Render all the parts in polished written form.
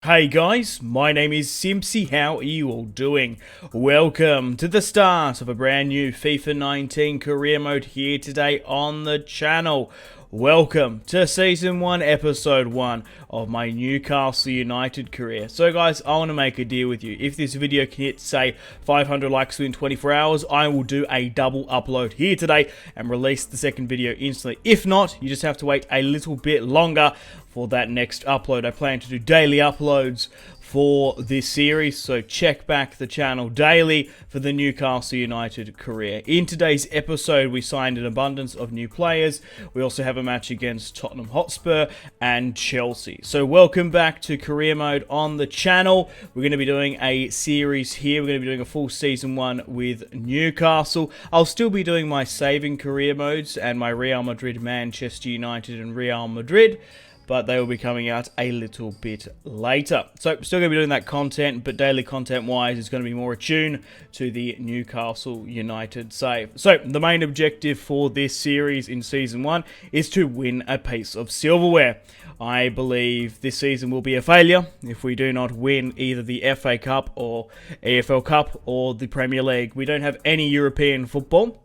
Hey guys, my name is Simpzy. How are you all doing? Welcome to the start of a brand new FIFA 19 career mode here today on the channel. Welcome to Season 1, Episode 1 of my Newcastle United career. So guys, I want to make a deal with you. If this video can hit, say, 500 likes within 24 hours, I will do a double upload here today and release the second video instantly. If not, you just have to wait a little bit longer for that next upload. I plan to do daily uploads for this series, so check back the channel daily for the Newcastle United career. In today's episode, we signed an abundance of new players. We also have a match against Tottenham Hotspur and Chelsea. So welcome back to career mode on the channel. We're going to be doing a series here. We're going to be doing a full season 1 with Newcastle. I'll still be doing my saving career modes and my Real Madrid, Manchester United and Real Madrid, but they will be coming out a little bit later. So still going to be doing that content, but daily content wise is going to be more attuned to the Newcastle United save. So the main objective for this series in Season 1 is to win a piece of silverware. I believe this season will be a failure if we do not win either the FA Cup or EFL Cup or the Premier League. We don't have any European football,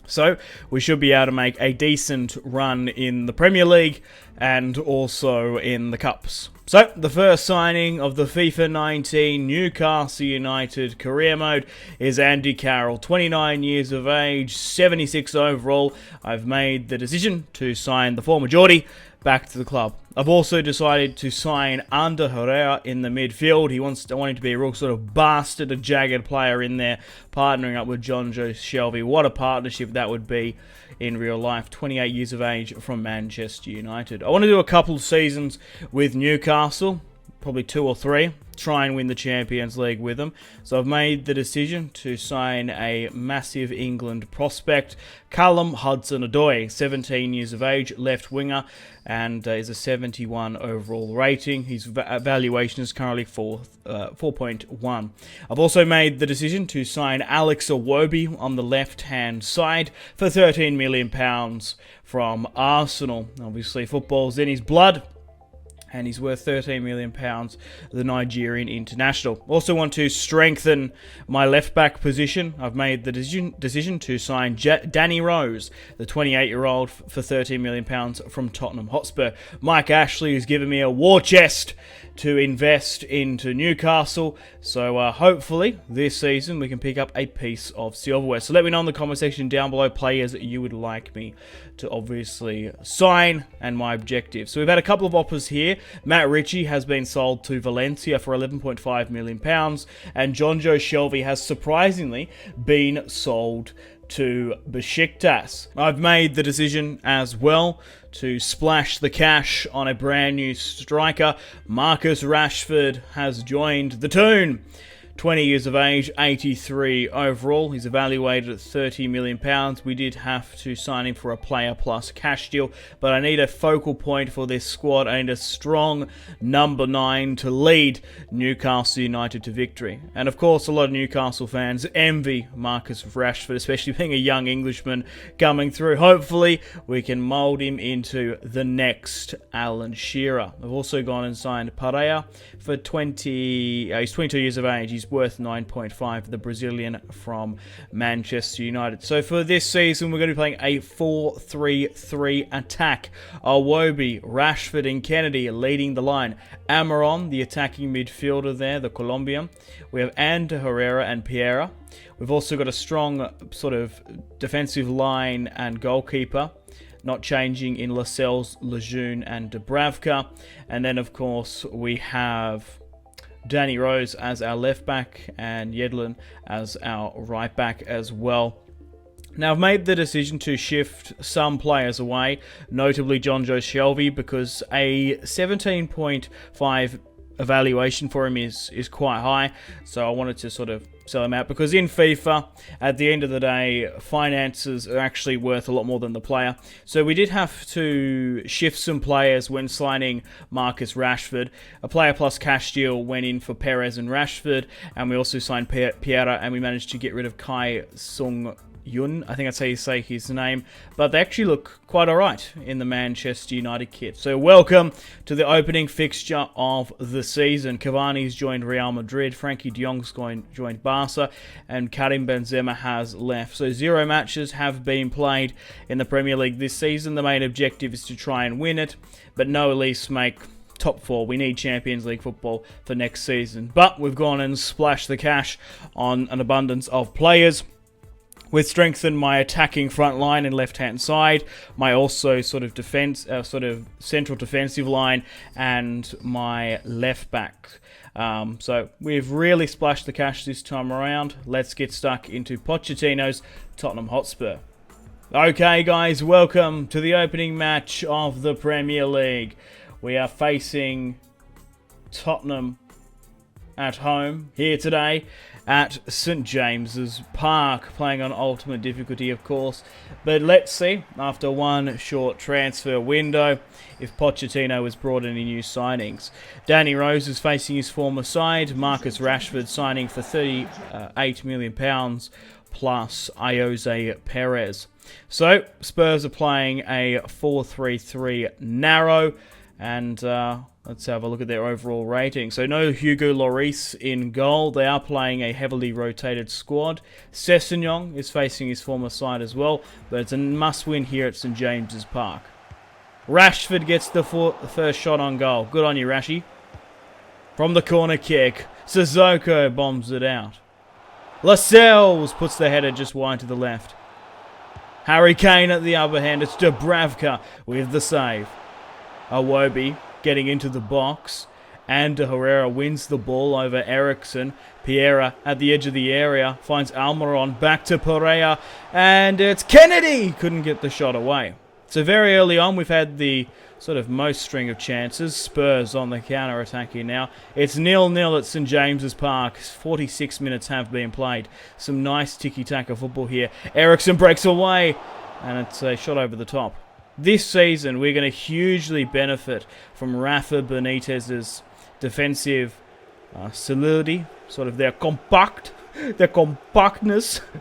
so we should be able to make a decent run in the Premier League and also in the Cups. So, the first signing of the FIFA 19 Newcastle United career mode is Andy Carroll, 29 years of age, 76 overall. I've made the decision to sign the former Geordie back to the club. I've also decided to sign under Herrera in the midfield. I want him to be a real sort of bastard, a jagged player in there, partnering up with Jonjo Shelvey. What a partnership that would be in real life. 28 years of age from Manchester United. I want to do a couple of seasons with Newcastle, probably 2 or 3. Try and win the Champions League with them. So I've made the decision to sign a massive England prospect, Callum Hudson-Odoi, 17 years of age, left winger, and is a 71 overall rating. His valuation is currently 4.1. I've also made the decision to sign Alex Iwobi on the left-hand side for £13 million from Arsenal. Obviously, football's in his blood, and he's worth £13 million, the Nigerian international. Also want to strengthen my left-back position. I've made the decision to sign Danny Rose, the 28-year-old, for £13 million from Tottenham Hotspur. Mike Ashley has given me a war chest to invest into Newcastle, so hopefully this season we can pick up a piece of silverware. So let me know in the comment section down below players that you would like me to obviously sign and my objective. So we've had a couple of offers here. Matt Ritchie has been sold to Valencia for £11.5 million, and Jonjo Shelvey has surprisingly been sold to Besiktas. I've made the decision as well to splash the cash on a brand new striker. Marcus Rashford has joined the toon. 20 years of age, 83 overall. He's evaluated at £30 million. We did have to sign him for a player plus cash deal, but I need a focal point for this squad. I need a strong number 9 to lead Newcastle United to victory. And of course, a lot of Newcastle fans envy Marcus Rashford, especially being a young Englishman coming through. Hopefully, we can mould him into the next Alan Shearer. I've also gone and signed Herrera for he's 22 years of age. He's worth 9.5, the Brazilian from Manchester United. So for this season, we're going to be playing a 4-3-3 attack. Iwobi, Rashford and Kennedy leading the line. Amaron, the attacking midfielder there, the Colombian. We have Ander Herrera and Piera. We've also got a strong sort of defensive line and goalkeeper, not changing in Lascelles, Lejeune and Dubravka. And then, of course, we have Danny Rose as our left back and Yedlin as our right back as well. Now, I've made the decision to shift some players away, notably Jonjo Shelvey, because a 17.5 evaluation for him is quite high, so I wanted to sort of sell him out, because in FIFA, at the end of the day, finances are actually worth a lot more than the player. So we did have to shift some players when signing Marcus Rashford. A player plus cash deal went in for Perez and Rashford, and we also signed Piera, and we managed to get rid of Kai Sung Yun, I think that's how you say his name, but they actually look quite alright in the Manchester United kit. So welcome to the opening fixture of the season. Cavani's joined Real Madrid, Frankie de Jong's joined Barca, and Karim Benzema has left. So 0 matches have been played in the Premier League this season. The main objective is to try and win it, but no, at least make top 4. We need Champions League football for next season. But we've gone and splashed the cash on an abundance of players. We've strengthened my attacking front line and left-hand side, my also sort of central defensive line, and my left back. So we've really splashed the cash this time around. Let's get stuck into Pochettino's Tottenham Hotspur. Okay, guys, welcome to the opening match of the Premier League. We are facing Tottenham at home here today at St James's Park, playing on ultimate difficulty, of course. But let's see, after one short transfer window, if Pochettino has brought any new signings. Danny Rose is facing his former side. Marcus Rashford signing for £38 million plus Jose Perez. So Spurs are playing a 4-3-3 narrow. And let's have a look at their overall rating. So no Hugo Lloris in goal. They are playing a heavily rotated squad. Sessegnon is facing his former side as well. But it's a must-win here at St James's Park. Rashford gets the first shot on goal. Good on you, Rashi. From the corner kick, Sissoko bombs it out. Lascelles puts the header just wide to the left. Harry Kane at the other hand. It's Dubravka with the save. Iwobi getting into the box, and Herrera wins the ball over Eriksen. Piera at the edge of the area finds Almiron, back to Pereira, and it's Kennedy! Couldn't get the shot away. So very early on we've had the sort of most string of chances. Spurs on the counter-attack here now. It's 0-0 at St James's Park. 46 minutes have been played. Some nice tiki-taka football here. Eriksen breaks away, and it's a shot over the top. This season, we're going to hugely benefit from Rafa Benitez's defensive solidity, sort of their compactness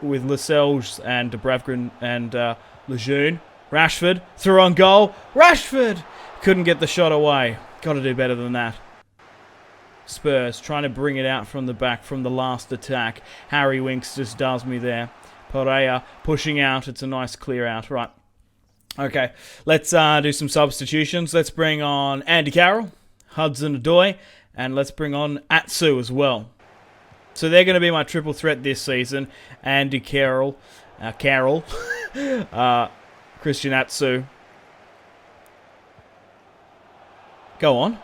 with Lascelles and Dubravka and Lejeune. Rashford through on goal. Rashford couldn't get the shot away. Got to do better than that. Spurs trying to bring it out from the back from the last attack. Harry Winks just does me there. Pereira pushing out. It's a nice clear out. Right. Okay, let's do some substitutions. Let's bring on Andy Carroll, Hudson-Odoi, and let's bring on Atsu as well. So they're going to be my triple threat this season. Andy Carroll, Christian Atsu. Go on.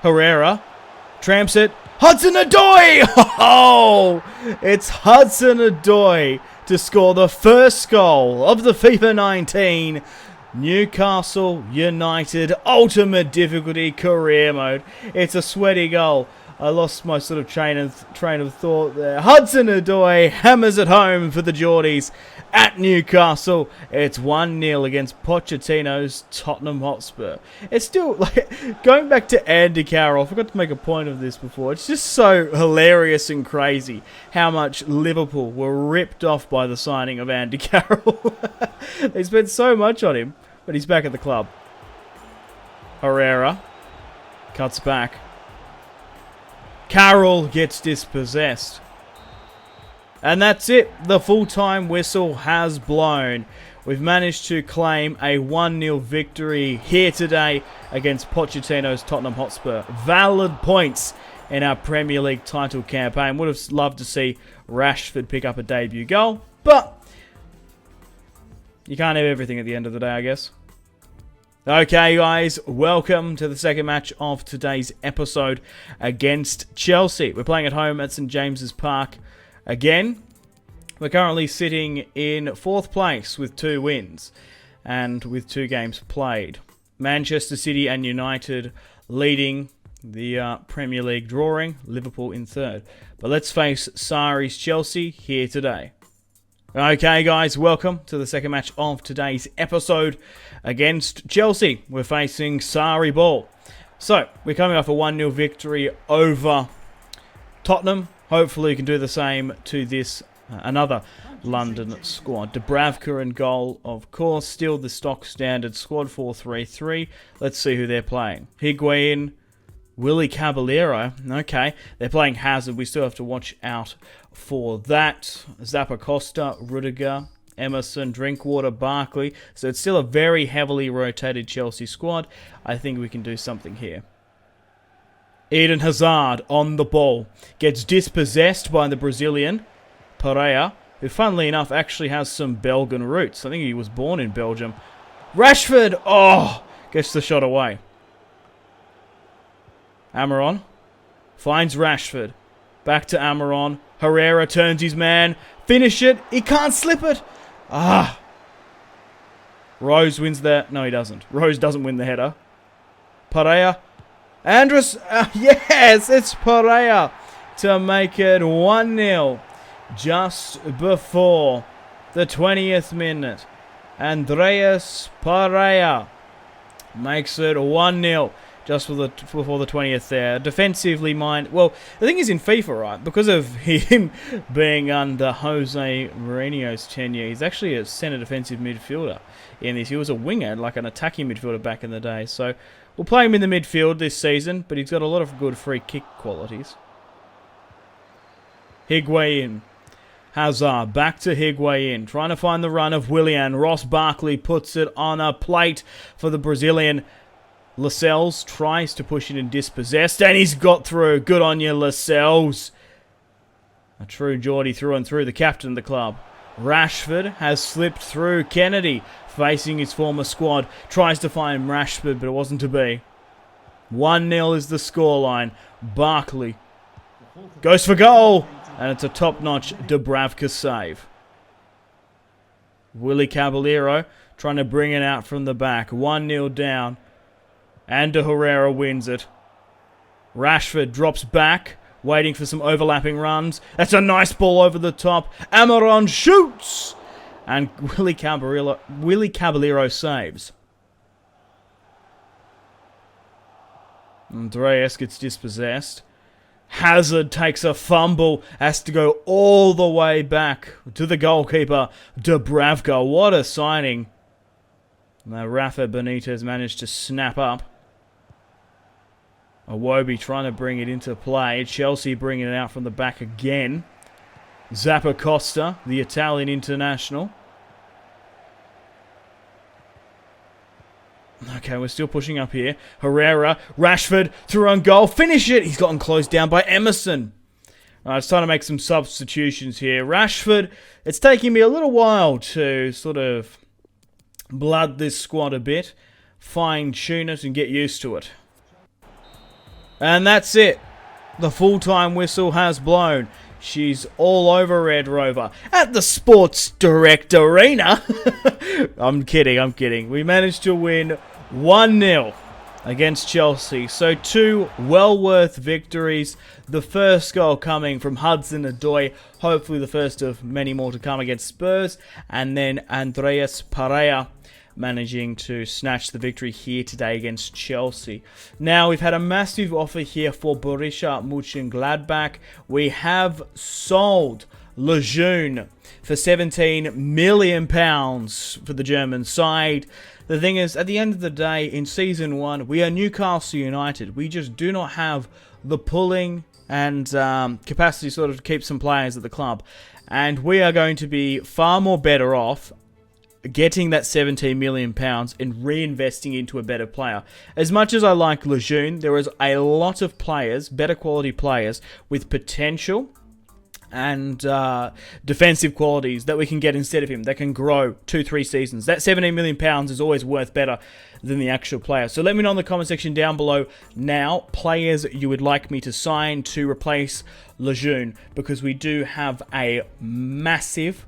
Herrera tramps it. Hudson-Odoi! Oh, it's Hudson-Odoi to score the first goal of the FIFA 19 Newcastle United Ultimate Difficulty Career Mode. It's a sweaty goal. I lost my sort of train of thought there. Hudson-Odoi hammers it home for the Geordies at Newcastle. It's 1-0 against Pochettino's Tottenham Hotspur. It's still, like, going back to Andy Carroll, I forgot to make a point of this before. It's just so hilarious and crazy how much Liverpool were ripped off by the signing of Andy Carroll. They spent so much on him, but he's back at the club. Herrera cuts back. Carroll gets dispossessed. And that's it. The full-time whistle has blown. We've managed to claim a 1-0 victory here today against Pochettino's Tottenham Hotspur. Valid points in our Premier League title campaign. Would have loved to see Rashford pick up a debut goal, but you can't have everything at the end of the day, I guess. Okay, guys, welcome to the second match of today's episode against Chelsea. We're playing at home at St James's Park again. We're currently sitting in 4th place with 2 wins and with 2 games played. Manchester City and United leading the Premier League drawing, Liverpool in 3rd. But let's face Sarri's Chelsea here today. Okay, guys, welcome to the second match of today's episode against Chelsea. We're facing Sarri ball. So, we're coming off a 1-0 victory over Tottenham. Hopefully, we can do the same to this Another London squad. Dubravka in goal, of course. Still the stock standard squad, 4-3-3. Let's see who they're playing. Higuain, Willy Caballero. Okay, they're playing Hazard. We still have to watch out for that. Zappacosta, Rudiger, Emerson, Drinkwater, Barkley. So it's still a very heavily rotated Chelsea squad. I think we can do something here. Eden Hazard on the ball. Gets dispossessed by the Brazilian, Herrera, who funnily enough actually has some Belgian roots. I think he was born in Belgium. Rashford! Oh! Gets the shot away. Amaron finds Rashford. Back to Amaron. Herrera turns his man. Finish it. He can't slip it. Ah! Rose wins that. No, he doesn't. Rose doesn't win the header. Pereira. Andres. Yes, it's Pereira to make it 1-0. Just before the 20th minute. Andreas Pereira makes it 1-0 just before the 20th there. Defensively minded. Well, the thing is in FIFA, right, because of him being under Jose Mourinho's tenure, he's actually a centre defensive midfielder in this. He was a winger, like an attacking midfielder back in the day. So we'll play him in the midfield this season, but he's got a lot of good free kick qualities. Higuain. Hazard, back to Higuain, trying to find the run of Willian. Ross Barkley puts it on a plate for the Brazilian. Lascelles tries to push it in dispossessed, and he's got through. Good on you, Lascelles. A true Geordie through and through, the captain of the club. Rashford has slipped through. Kennedy, facing his former squad, tries to find Rashford, but it wasn't to be. 1-0 is the scoreline. Barkley goes for goal. And it's a top-notch Dubravka save. Willy Caballero trying to bring it out from the back. 1-0 down. And Herrera wins it. Rashford drops back, waiting for some overlapping runs. That's a nice ball over the top. Amaron shoots! And Willy Caballero saves. Andreas gets dispossessed. Hazard takes a fumble, has to go all the way back to the goalkeeper, Dubravka. What a signing. Now Rafa Benitez managed to snap up. Iwobi trying to bring it into play. Chelsea bringing it out from the back again. Zappacosta, the Italian international. Okay, we're still pushing up here. Herrera, Rashford, through on goal. Finish it! He's gotten closed down by Emerson. Alright, it's time to make some substitutions here. Rashford, it's taking me a little while to sort of blood this squad a bit. Fine-tune it and get used to it. And that's it. The full-time whistle has blown. She's all over Red Rover at the Sports Direct Arena. I'm kidding. We managed to win 1-0 against Chelsea. So 2 well-worth victories. The first goal coming from Hudson-Odoi. Hopefully the first of many more to come against Spurs. And then Andreas Pereira managing to snatch the victory here today against Chelsea. Now, we've had a massive offer here for Borussia Mönchengladbach. We have sold Lejeune for £17 million for the German side. The thing is, at the end of the day, in Season 1, we are Newcastle United. We just do not have the pulling and capacity sort of to keep some players at the club. And we are going to be far more better off getting that £17 million and reinvesting into a better player. As much as I like Lejeune, there is a lot of players, better quality players, with potential and defensive qualities that we can get instead of him, that can grow 2-3 seasons. That £17 million is always worth better than the actual player. So let me know in the comment section down below now players you would like me to sign to replace Lejeune, because we do have a massive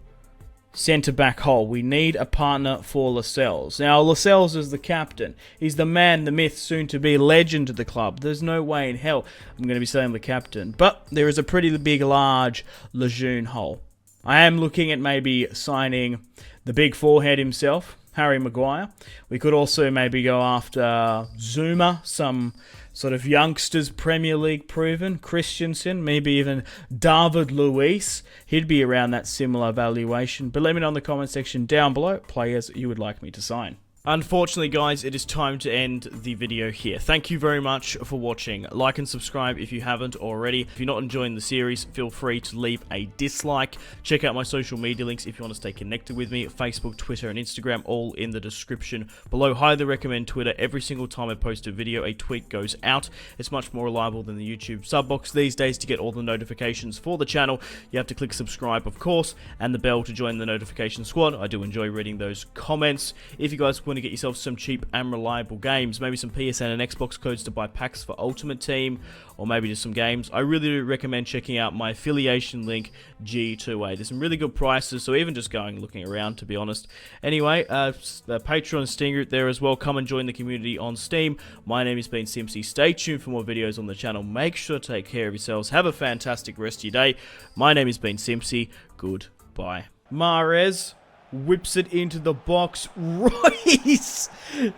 centre-back hole. We need a partner for Lascelles. Now, Lascelles is the captain. He's the man, the myth, soon-to-be legend of the club. There's no way in hell I'm going to be saying the captain. But there is a pretty big, large Lejeune hole. I am looking at maybe signing the big forehead himself, Harry Maguire. We could also maybe go after Zuma, some sort of youngsters Premier League proven, Christensen, maybe even David Luiz. He'd be around that similar valuation. But let me know in the comment section down below players you would like me to sign. Unfortunately, guys, it is time to end the video here. Thank you very much for watching. Like and subscribe if you haven't already. If you're not enjoying the series, feel free to leave a dislike. Check out my social media links if you want to stay connected with me. Facebook, Twitter, and Instagram, all in the description below. Highly recommend Twitter. Every single time I post a video, a tweet goes out. It's much more reliable than the YouTube sub box these days. To get all the notifications for the channel, you have to click subscribe, of course, and the bell to join the notification squad. I do enjoy reading those comments. If you guys want to get yourself some cheap and reliable games, maybe some PSN and Xbox codes to buy packs for Ultimate Team, or maybe just some games, I really do recommend checking out my affiliation link, G2A. There's some really good prices, so even just going looking around, to be honest. Anyway, the Patreon and Steam group there as well. Come and join the community on Steam. My name has been Simpzy. Stay tuned for more videos on the channel. Make sure to take care of yourselves. Have a fantastic rest of your day. My name has been Simpzy. Goodbye. Mahrez whips it into the box. Royce!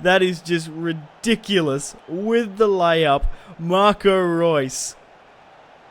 That is just ridiculous. With the layup, Marco Royce